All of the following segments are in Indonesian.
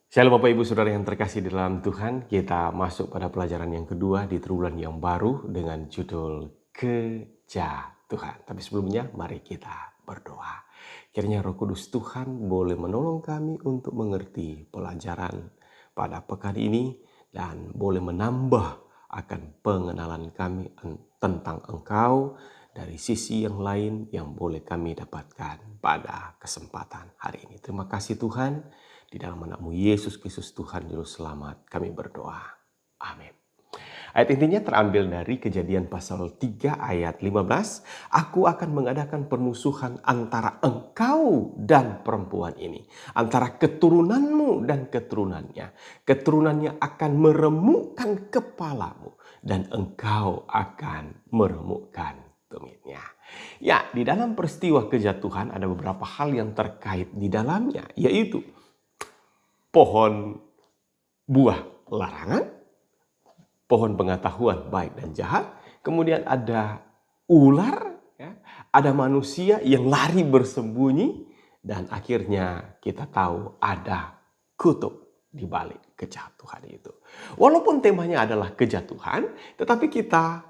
Shalom Bapak Ibu Saudara yang terkasih di dalam Tuhan, kita masuk pada pelajaran yang kedua di triwulan yang baru dengan judul Kejatuhan. Tapi sebelumnya mari kita berdoa. Kiranya Roh Kudus Tuhan boleh menolong kami untuk mengerti pelajaran pada pekan ini dan boleh menambah akan pengenalan kami tentang Engkau dari sisi yang lain yang boleh kami dapatkan pada kesempatan hari ini. Terima kasih Tuhan. Di dalam nama-Mu Yesus Kristus Tuhan Juru Selamat kami berdoa. Amin. Ayat intinya terambil dari Kejadian pasal 3 ayat 15. Aku akan mengadakan permusuhan antara engkau dan perempuan ini. Antara keturunanmu dan keturunannya. Keturunannya akan meremukkan kepalamu. Dan engkau akan meremukkan tumitnya. Ya, di dalam peristiwa kejatuhan ada beberapa hal yang terkait di dalamnya. Yaitu pohon buah larangan, pohon pengetahuan baik dan jahat, kemudian ada ular, ya, ada manusia yang lari bersembunyi, dan akhirnya kita tahu ada kutub di balik kejatuhan itu. Walaupun temanya adalah kejatuhan, tetapi kita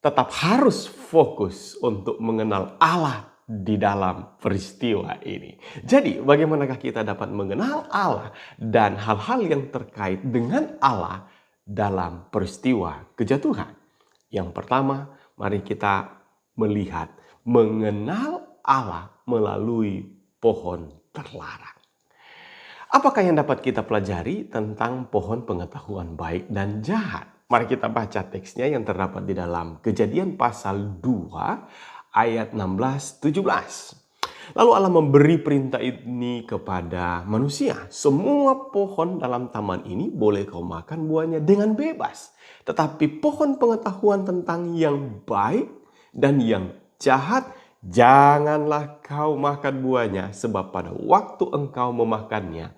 tetap harus fokus untuk mengenal Allah di dalam peristiwa ini. Jadi bagaimanakah kita dapat mengenal Allah dan hal-hal yang terkait dengan Allah dalam peristiwa kejatuhan? Yang pertama, mari kita melihat mengenal Allah melalui pohon terlarang. Apakah yang dapat kita pelajari tentang pohon pengetahuan baik dan jahat? Mari kita baca teksnya yang terdapat di dalam Kejadian pasal 2 ayat 16-17. Lalu Allah memberi perintah ini kepada manusia. Semua pohon dalam taman ini boleh kau makan buahnya dengan bebas. Tetapi pohon pengetahuan tentang yang baik dan yang jahat, janganlah kau makan buahnya. Sebab pada waktu engkau memakannya,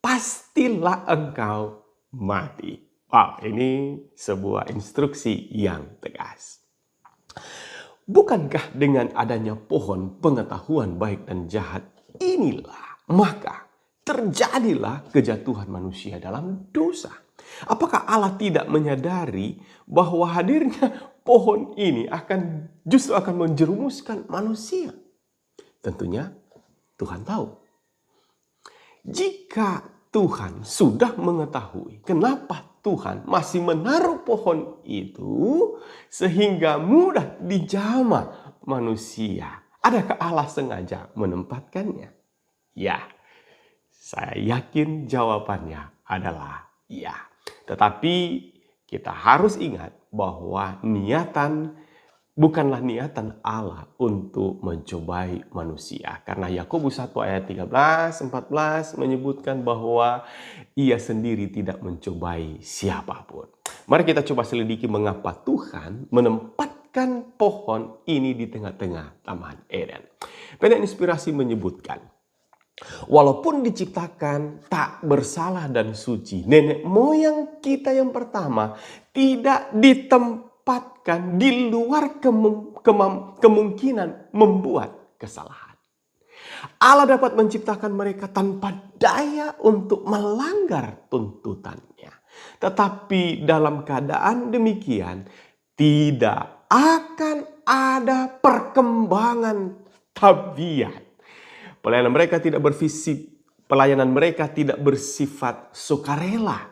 pastilah engkau mati. Wow, ini sebuah instruksi yang tegas. Bukankah dengan adanya pohon pengetahuan baik dan jahat inilah maka terjadilah kejatuhan manusia dalam dosa? Apakah Allah tidak menyadari bahwa hadirnya pohon ini justru akan menjerumuskan manusia? Tentunya Tuhan tahu. Jika Tuhan sudah mengetahui kenapa Tuhan masih menaruh pohon itu sehingga mudah dijamah manusia, adakah Allah sengaja menempatkannya? Ya, saya yakin jawabannya adalah ya. Tetapi kita harus ingat bahwa bukanlah niatan Allah untuk mencobai manusia. Karena Yakobus 1 ayat 13-14 menyebutkan bahwa ia sendiri tidak mencobai siapapun. Mari kita coba selidiki mengapa Tuhan menempatkan pohon ini di tengah-tengah Taman Eden. Pena Inspirasi menyebutkan, walaupun diciptakan tak bersalah dan suci, nenek moyang kita yang pertama tidak ditempatkan di luar kemungkinan membuat kesalahan. Allah dapat menciptakan mereka tanpa daya untuk melanggar tuntutannya. Tetapi dalam keadaan demikian, tidak akan ada perkembangan tabiat. Pelayanan mereka tidak bersifat sukarela,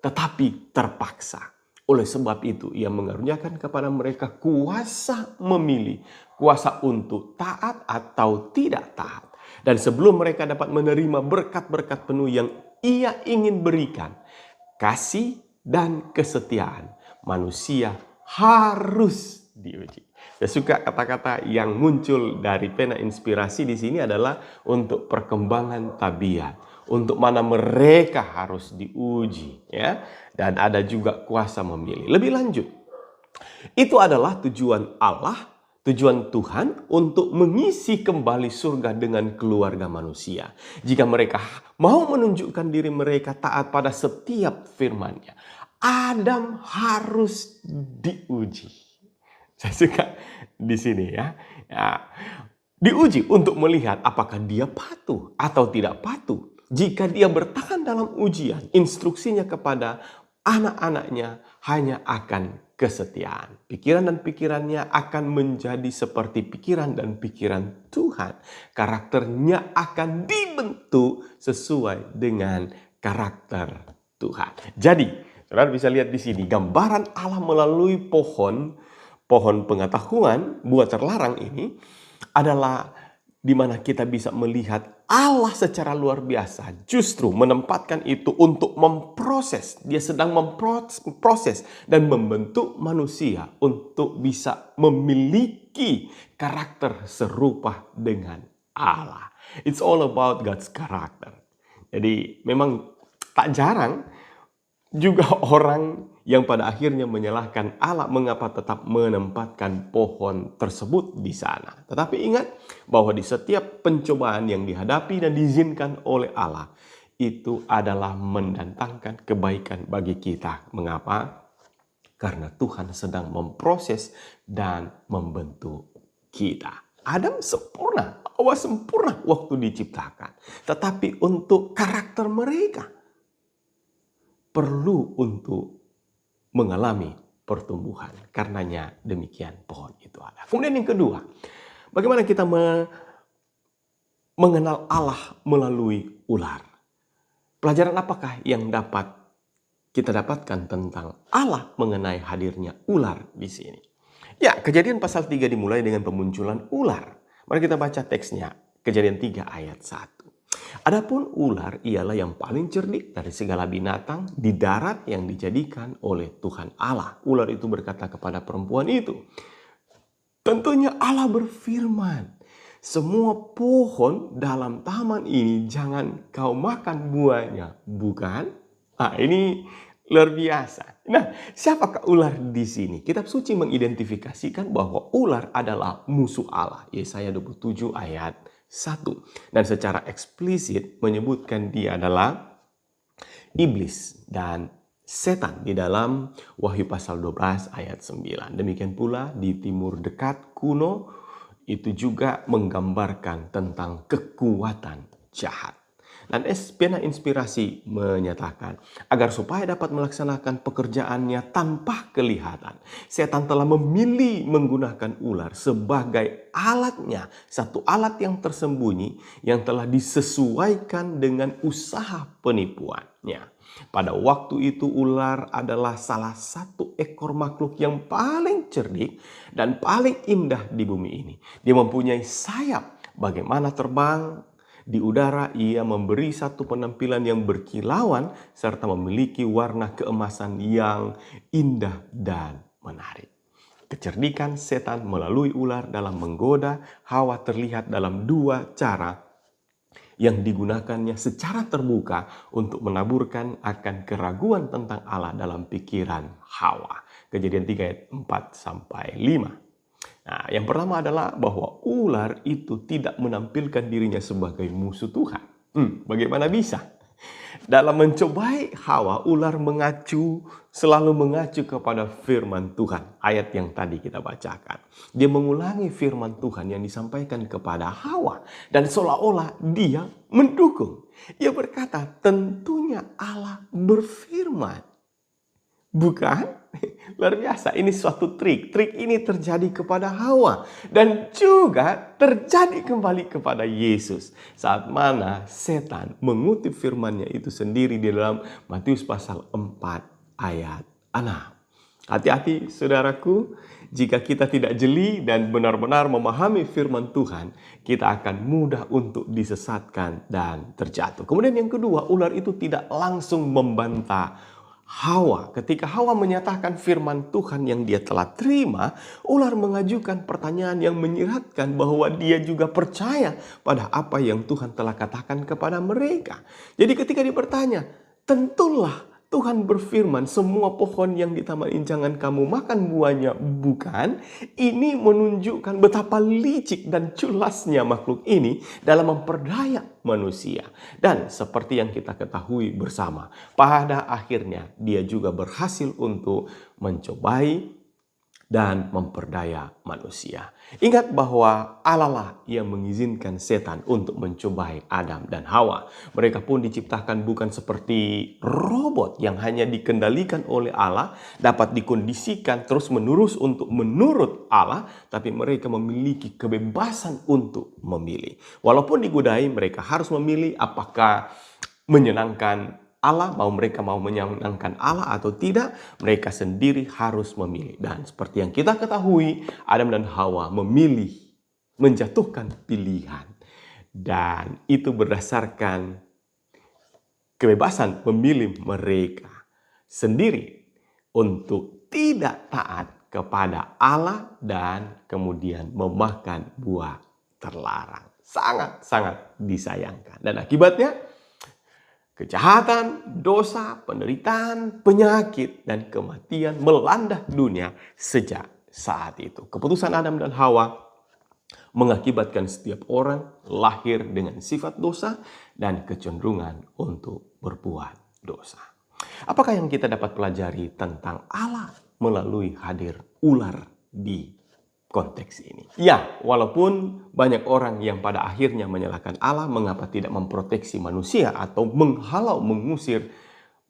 tetapi terpaksa. Oleh sebab itu, ia mengaruniakan kepada mereka kuasa memilih, kuasa untuk taat atau tidak taat. Dan sebelum mereka dapat menerima berkat-berkat penuh yang ia ingin berikan, kasih dan kesetiaan, manusia harus diuji. Saya suka kata-kata yang muncul dari Pena Inspirasi di sini adalah untuk perkembangan tabiat, untuk mana mereka harus diuji, ya, dan ada juga kuasa memilih. Lebih lanjut, itu adalah tujuan Allah, tujuan Tuhan untuk mengisi kembali surga dengan keluarga manusia. Jika mereka mau menunjukkan diri mereka taat pada setiap firman-Nya, Adam harus diuji. Saya suka di sini ya. Diuji untuk melihat apakah dia patuh atau tidak patuh. jika dia bertahan dalam ujian, instruksinya kepada anak-anaknya hanya akan kesetiaan. Pikiran dan pikirannya akan menjadi seperti pikiran dan pikiran Tuhan. Karakternya akan dibentuk sesuai dengan karakter Tuhan. Jadi, saudara bisa lihat di sini gambaran Allah melalui pohon pengetahuan, buah terlarang ini adalah di mana kita bisa melihat Allah secara luar biasa justru menempatkan itu untuk memproses. Dia sedang memproses dan membentuk manusia untuk bisa memiliki karakter serupa dengan Allah. It's all about God's character. Jadi memang tak jarang juga orang yang pada akhirnya menyalahkan Allah mengapa tetap menempatkan pohon tersebut di sana. Tetapi ingat bahwa di setiap pencobaan yang dihadapi dan diizinkan oleh Allah, itu adalah mendatangkan kebaikan bagi kita. Mengapa? Karena Tuhan sedang memproses dan membentuk kita. Adam sempurna, Hawa sempurna waktu diciptakan. Tetapi untuk karakter mereka perlu untuk mengalami pertumbuhan. Karenanya demikian pohon itu ada. Kemudian yang kedua, bagaimana kita mengenal Allah melalui ular? Pelajaran apakah yang dapat kita dapatkan tentang Allah mengenai hadirnya ular di sini? Ya, Kejadian pasal 3 dimulai dengan pemunculan ular. Mari kita baca teksnya. Kejadian 3 ayat 1. Adapun ular ialah yang paling cerdik dari segala binatang di darat yang dijadikan oleh Tuhan Allah. Ular itu berkata kepada perempuan itu, tentunya Allah berfirman, semua pohon dalam taman ini jangan kau makan buahnya, bukan? Nah, ini luar biasa. Nah, siapakah ular di sini? Kitab suci mengidentifikasikan bahwa ular adalah musuh Allah. Yesaya 27 ayat 1. Dan secara eksplisit menyebutkan dia adalah iblis dan setan di dalam Wahyu pasal 12 ayat 9. Demikian pula di timur dekat kuno itu juga menggambarkan tentang kekuatan jahat. Dan pena inspirasi menyatakan agar supaya dapat melaksanakan pekerjaannya tanpa kelihatan, setan telah memilih menggunakan ular sebagai alatnya, satu alat yang tersembunyi yang telah disesuaikan dengan usaha penipuannya. Pada waktu itu ular adalah salah satu ekor makhluk yang paling cerdik dan paling indah di bumi ini. Dia mempunyai sayap, bagaimana terbang di udara, ia memberi satu penampilan yang berkilauan serta memiliki warna keemasan yang indah dan menarik. Kecerdikan setan melalui ular dalam menggoda Hawa terlihat dalam dua cara yang digunakannya secara terbuka untuk menaburkan akan keraguan tentang Allah dalam pikiran Hawa. Kejadian 3 ayat 4-5. Nah, yang pertama adalah bahwa ular itu tidak menampilkan dirinya sebagai musuh Tuhan. Bagaimana bisa? Dalam mencobai Hawa, ular selalu mengacu kepada firman Tuhan. Ayat yang tadi kita bacakan. Dia mengulangi firman Tuhan yang disampaikan kepada Hawa. Dan seolah-olah dia mendukung. Ia berkata, tentunya Allah berfirman. Bukan? Luar biasa, ini suatu trik. Trik ini terjadi kepada Hawa. Dan juga terjadi kembali kepada Yesus. Saat mana setan mengutip firman-Nya itu sendiri di dalam Matius pasal 4 ayat 6. Hati-hati saudaraku, jika kita tidak jeli dan benar-benar memahami firman Tuhan, kita akan mudah untuk disesatkan dan terjatuh. Kemudian yang kedua, ular itu tidak langsung membantah Hawa. Ketika Hawa menyatakan firman Tuhan yang dia telah terima, ular mengajukan pertanyaan yang menyiratkan bahwa dia juga percaya pada apa yang Tuhan telah katakan kepada mereka. Jadi ketika dia bertanya, tentulah Tuhan berfirman, semua pohon yang di taman ini jangan kamu makan buahnya, bukan? Ini menunjukkan betapa licik dan culasnya makhluk ini dalam memperdaya manusia. Dan seperti yang kita ketahui bersama, pada akhirnya dia juga berhasil untuk mencobai dan memperdaya manusia. Ingat bahwa Allah lah yang mengizinkan setan untuk mencobai Adam dan Hawa. Mereka pun diciptakan bukan seperti robot yang hanya dikendalikan oleh Allah, dapat dikondisikan terus-menerus untuk menurut Allah, tapi mereka memiliki kebebasan untuk memilih. Walaupun digodai, mereka harus memilih apakah menyenangkan Allah, mereka mau menyenangkan Allah atau tidak, mereka sendiri harus memilih. Dan seperti yang kita ketahui, Adam dan Hawa memilih, menjatuhkan pilihan. Dan itu berdasarkan kebebasan memilih mereka sendiri untuk tidak taat kepada Allah dan kemudian memakan buah terlarang. Sangat-sangat disayangkan. Dan akibatnya, kejahatan, dosa, penderitaan, penyakit, dan kematian melanda dunia sejak saat itu. Keputusan Adam dan Hawa mengakibatkan setiap orang lahir dengan sifat dosa dan kecenderungan untuk berbuat dosa. Apakah yang kita dapat pelajari tentang Allah melalui hadir ular di konteks ini? Ya, walaupun banyak orang yang pada akhirnya menyalahkan Allah mengapa tidak memproteksi manusia atau menghalau, mengusir,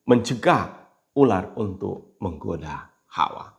mencegah ular untuk menggoda Hawa.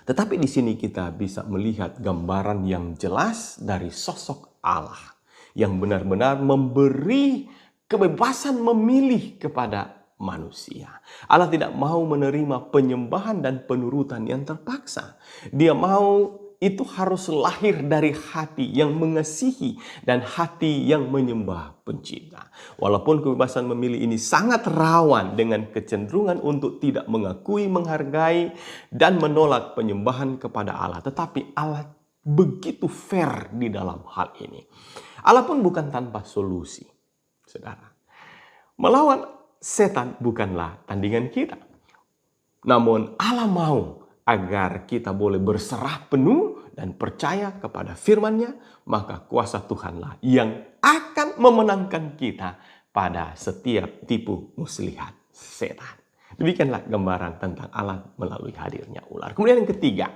Tetapi di sini kita bisa melihat gambaran yang jelas dari sosok Allah yang benar-benar memberi kebebasan memilih kepada manusia. Allah tidak mau menerima penyembahan dan penurutan yang terpaksa. Dia mau itu harus lahir dari hati yang mengasihi dan hati yang menyembah pencipta. Walaupun kebebasan memilih ini sangat rawan dengan kecenderungan untuk tidak mengakui, menghargai, dan menolak penyembahan kepada Allah. Tetapi Allah begitu fair di dalam hal ini. Allah pun bukan tanpa solusi, saudara. Melawan setan bukanlah tandingan kita. Namun Allah mau agar kita boleh berserah penuh dan percaya kepada firman-Nya, maka kuasa Tuhanlah yang akan memenangkan kita pada setiap tipu muslihat setan. Demikianlah gambaran tentang Allah melalui hadirnya ular. Kemudian yang ketiga,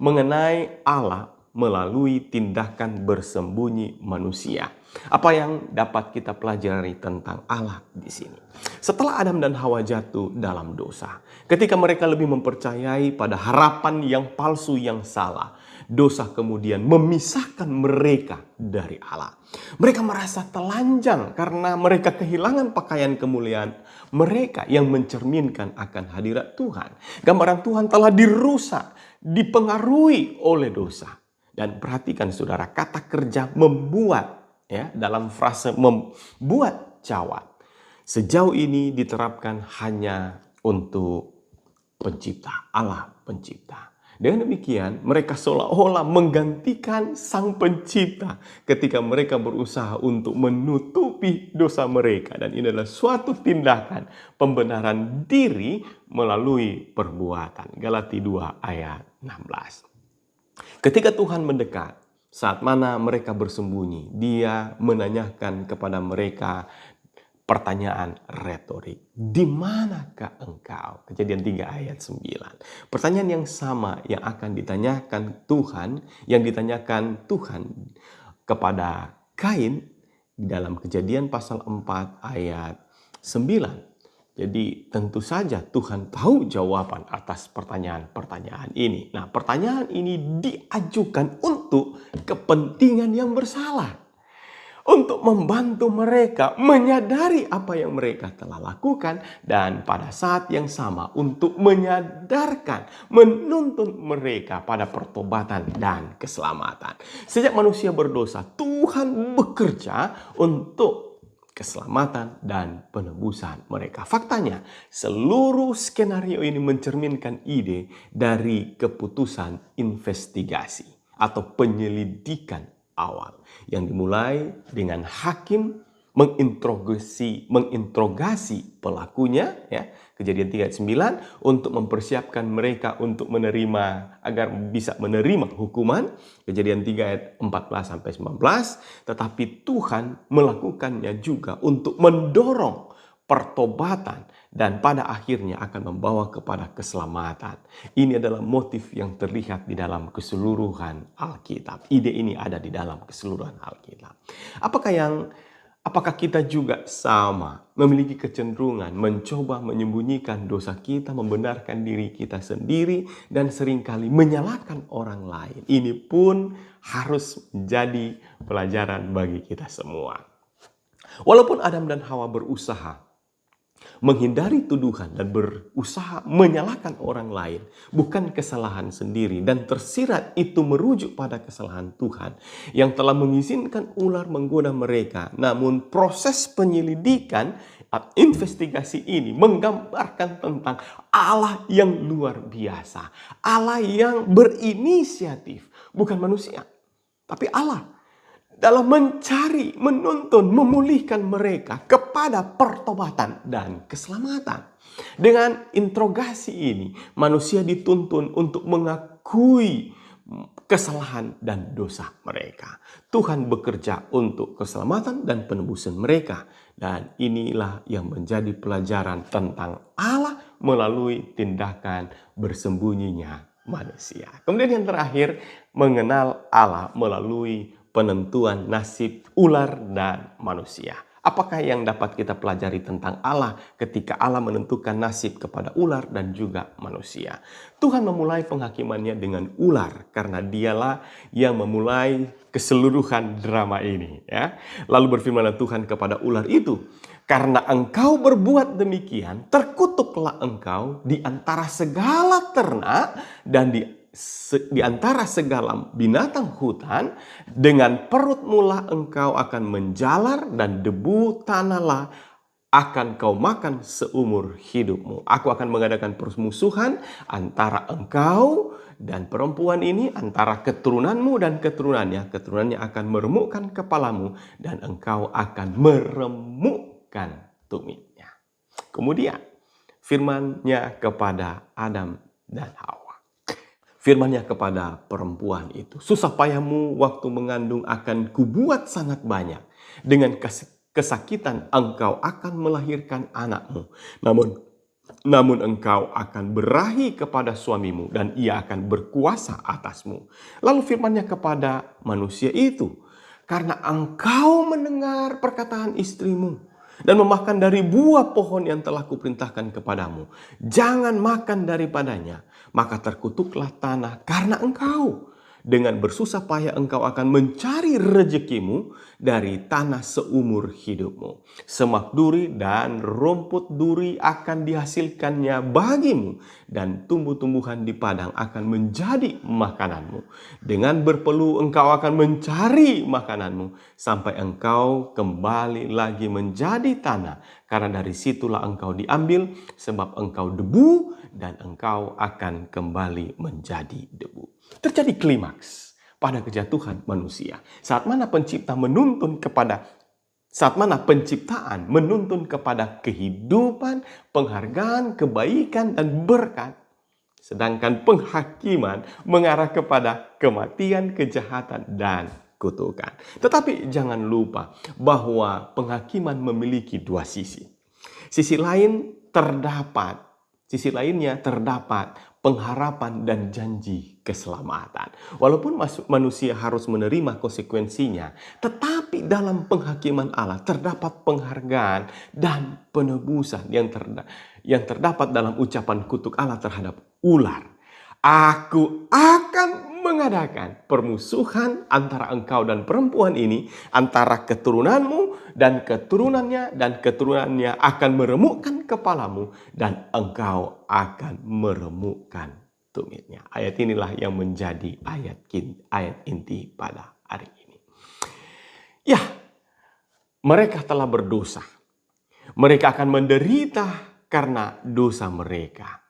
mengenai Allah melalui tindakan bersembunyi manusia. Apa yang dapat kita pelajari tentang Allah di sini? Setelah Adam dan Hawa jatuh dalam dosa, ketika mereka lebih mempercayai pada harapan yang palsu yang salah, dosa kemudian memisahkan mereka dari Allah. Mereka merasa telanjang karena mereka kehilangan pakaian kemuliaan mereka yang mencerminkan akan hadirat Tuhan. Gambaran Tuhan telah dirusak, dipengaruhi oleh dosa. Dan perhatikan saudara, kata kerja membuat, ya, dalam frase membuat cawat, sejauh ini diterapkan hanya untuk pencipta, Allah pencipta. Dengan demikian, mereka seolah-olah menggantikan sang pencipta ketika mereka berusaha untuk menutupi dosa mereka. Dan ini adalah suatu tindakan pembenaran diri melalui perbuatan. Galatia 2 ayat 16. Ketika Tuhan mendekat, saat mana mereka bersembunyi, Dia menanyakan kepada mereka pertanyaan retorik. Di manakah engkau? Kejadian 3 ayat 9. Pertanyaan yang sama yang akan ditanyakan Tuhan kepada Kain di dalam Kejadian pasal 4 ayat 9. Jadi tentu saja Tuhan tahu jawaban atas pertanyaan-pertanyaan ini. Nah, pertanyaan ini diajukan untuk kepentingan yang bersalah. Untuk membantu mereka menyadari apa yang mereka telah lakukan. Dan pada saat yang sama untuk menyadarkan, menuntun mereka pada pertobatan dan keselamatan. Sejak manusia berdosa, Tuhan bekerja untuk keselamatan dan penebusan mereka. Faktanya, seluruh skenario ini mencerminkan ide dari keputusan investigasi atau penyelidikan awal yang dimulai dengan hakim menginterogasi pelakunya, ya, Kejadian 3 ayat 9, untuk mempersiapkan mereka untuk menerima, agar bisa menerima hukuman, Kejadian 3 ayat 14 sampai 19, tetapi Tuhan melakukannya juga untuk mendorong pertobatan, dan pada akhirnya akan membawa kepada keselamatan. Ini adalah motif yang terlihat di dalam keseluruhan Alkitab. Ide ini ada di dalam keseluruhan Alkitab. Apakah kita juga sama memiliki kecenderungan mencoba menyembunyikan dosa kita, membenarkan diri kita sendiri, dan seringkali menyalahkan orang lain? Ini pun harus menjadi pelajaran bagi kita semua. Walaupun Adam dan Hawa berusaha menghindari tuduhan dan berusaha menyalahkan orang lain, bukan kesalahan sendiri, dan tersirat itu merujuk pada kesalahan Tuhan yang telah mengizinkan ular menggoda mereka. Namun proses penyelidikan investigasi ini menggambarkan tentang Allah yang luar biasa, Allah yang berinisiatif, bukan manusia, tapi Allah dalam mencari, menuntun, memulihkan mereka kepada pertobatan dan keselamatan. Dengan interogasi ini, manusia dituntun untuk mengakui kesalahan dan dosa mereka. Tuhan bekerja untuk keselamatan dan penebusan mereka. Dan inilah yang menjadi pelajaran tentang Allah melalui tindakan bersembunyinya manusia. Kemudian yang terakhir, mengenal Allah melalui penentuan nasib ular dan manusia. Apakah yang dapat kita pelajari tentang Allah ketika Allah menentukan nasib kepada ular dan juga manusia? Tuhan memulai penghakimannya dengan ular karena dialah yang memulai keseluruhan drama ini. Ya. Lalu berfirmanlah Tuhan kepada ular itu, "Karena engkau berbuat demikian, terkutuklah engkau di antara segala ternak dan di antara segala binatang hutan, dengan perutmu lah engkau akan menjalar dan debu tanahlah akan kau makan seumur hidupmu. Aku akan mengadakan permusuhan antara engkau dan perempuan ini, antara keturunanmu dan keturunannya. Keturunannya akan meremukkan kepalamu dan engkau akan meremukkan tumitnya." Kemudian firman-Nya kepada Adam dan Hawa. Firman-Nya kepada perempuan itu, "Susah payahmu waktu mengandung akan kubuat sangat banyak. Dengan kesakitan engkau akan melahirkan anakmu. Namun engkau akan berahi kepada suamimu dan ia akan berkuasa atasmu." Lalu firman-Nya kepada manusia itu, "Karena engkau mendengar perkataan istrimu dan memakan dari buah pohon yang telah kuperintahkan kepadamu, jangan makan daripadanya, maka terkutuklah tanah karena engkau. Dengan bersusah payah engkau akan mencari rezekimu dari tanah seumur hidupmu. Semak duri dan rumput duri akan dihasilkannya bagimu, dan tumbuh-tumbuhan di padang akan menjadi makananmu. Dengan berpeluh engkau akan mencari makananmu sampai engkau kembali lagi menjadi tanah, karena dari situlah engkau diambil, sebab engkau debu dan engkau akan kembali menjadi debu." Terjadi klimaks pada kejatuhan manusia. Saat mana penciptaan menuntun kepada kehidupan, penghargaan, kebaikan, dan berkat. Sedangkan penghakiman mengarah kepada kematian, kejahatan, dan kutukan. Tetapi jangan lupa bahwa penghakiman memiliki dua sisi. Sisi lainnya terdapat pengharapan dan janji keselamatan. Walaupun manusia harus menerima konsekuensinya, tetapi dalam penghakiman Allah terdapat penghargaan dan penebusan yang terdapat dalam ucapan kutuk Allah terhadap ular. "Aku akan mengadakan permusuhan antara engkau dan perempuan ini, antara keturunanmu dan keturunannya akan meremukkan kepalamu, dan engkau akan meremukkan tumitnya." Ayat inilah yang menjadi ayat inti pada hari ini. Ya, mereka telah berdosa. Mereka akan menderita karena dosa mereka.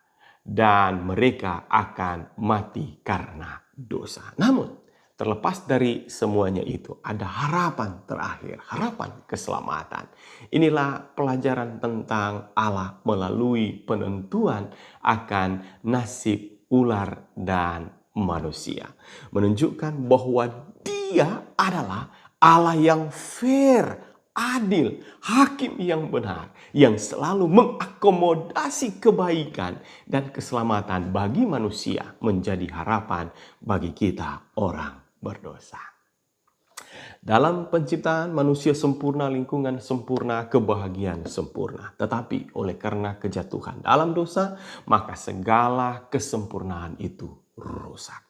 Dan mereka akan mati karena dosa. Namun, terlepas dari semuanya itu, ada harapan terakhir, harapan keselamatan. Inilah pelajaran tentang Allah melalui penentuan akan nasib ular dan manusia. Menunjukkan bahwa Dia adalah Allah yang fair, adil, hakim yang benar, yang selalu mengakomodasi kebaikan dan keselamatan bagi manusia menjadi harapan bagi kita orang berdosa. Dalam penciptaan manusia sempurna, lingkungan sempurna, kebahagiaan sempurna. Tetapi oleh karena kejatuhan dalam dosa, maka segala kesempurnaan itu rusak.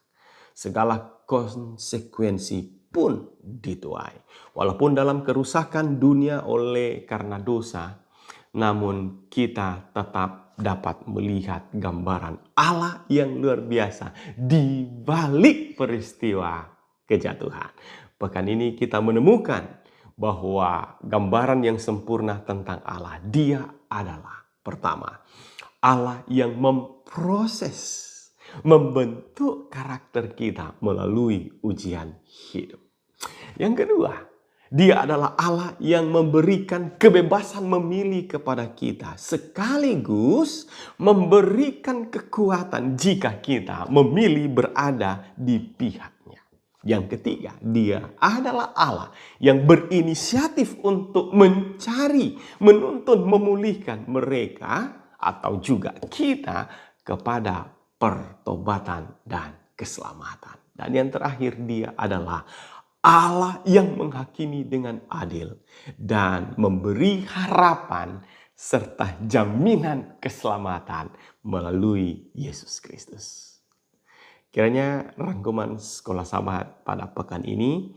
Segala konsekuensi pun dituai. Walaupun dalam kerusakan dunia oleh karena dosa, namun kita tetap dapat melihat gambaran Allah yang luar biasa di balik peristiwa kejatuhan. Pekan ini kita menemukan bahwa gambaran yang sempurna tentang Allah, Dia adalah pertama, Allah yang memproses, membentuk karakter kita melalui ujian hidup. Yang kedua, Dia adalah Allah yang memberikan kebebasan memilih kepada kita, sekaligus memberikan kekuatan jika kita memilih berada di pihaknya. Yang ketiga, Dia adalah Allah yang berinisiatif untuk mencari, menuntun, memulihkan mereka atau juga kita kepada pertobatan dan keselamatan. Dan yang terakhir, Dia adalah Allah yang menghakimi dengan adil dan memberi harapan serta jaminan keselamatan melalui Yesus Kristus. Kiranya rangkuman Sekolah Sabat pada pekan ini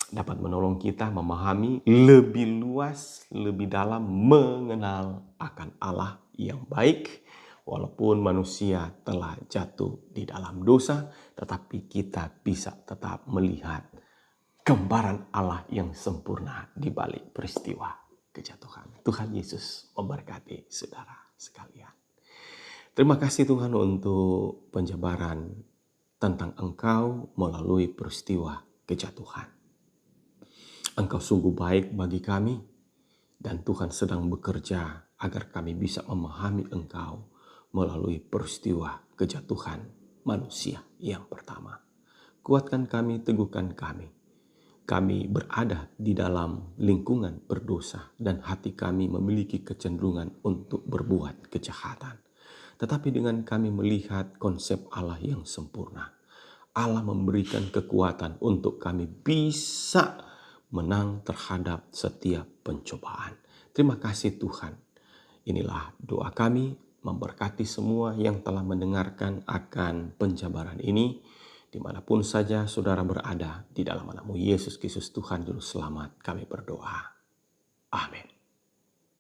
dapat menolong kita memahami lebih luas, lebih dalam mengenal akan Allah yang baik. Walaupun manusia telah jatuh di dalam dosa, tetapi kita bisa tetap melihat gambaran Allah yang sempurna di balik peristiwa kejatuhan. Tuhan Yesus memberkati saudara sekalian. Terima kasih Tuhan untuk penjabaran tentang Engkau melalui peristiwa kejatuhan. Engkau sungguh baik bagi kami, dan Tuhan sedang bekerja agar kami bisa memahami Engkau melalui peristiwa kejatuhan manusia yang pertama. Kuatkan kami, teguhkan kami. Kami berada di dalam lingkungan berdosa dan hati kami memiliki kecenderungan untuk berbuat kejahatan. Tetapi dengan kami melihat konsep Allah yang sempurna, Allah memberikan kekuatan untuk kami bisa menang terhadap setiap pencobaan. Terima kasih Tuhan. Inilah doa kami, memberkati semua yang telah mendengarkan akan penjabaran ini. Dimanapun saja saudara berada, di dalam nama-Mu Yesus Kristus Tuhan Juru Selamat kami berdoa. Amin.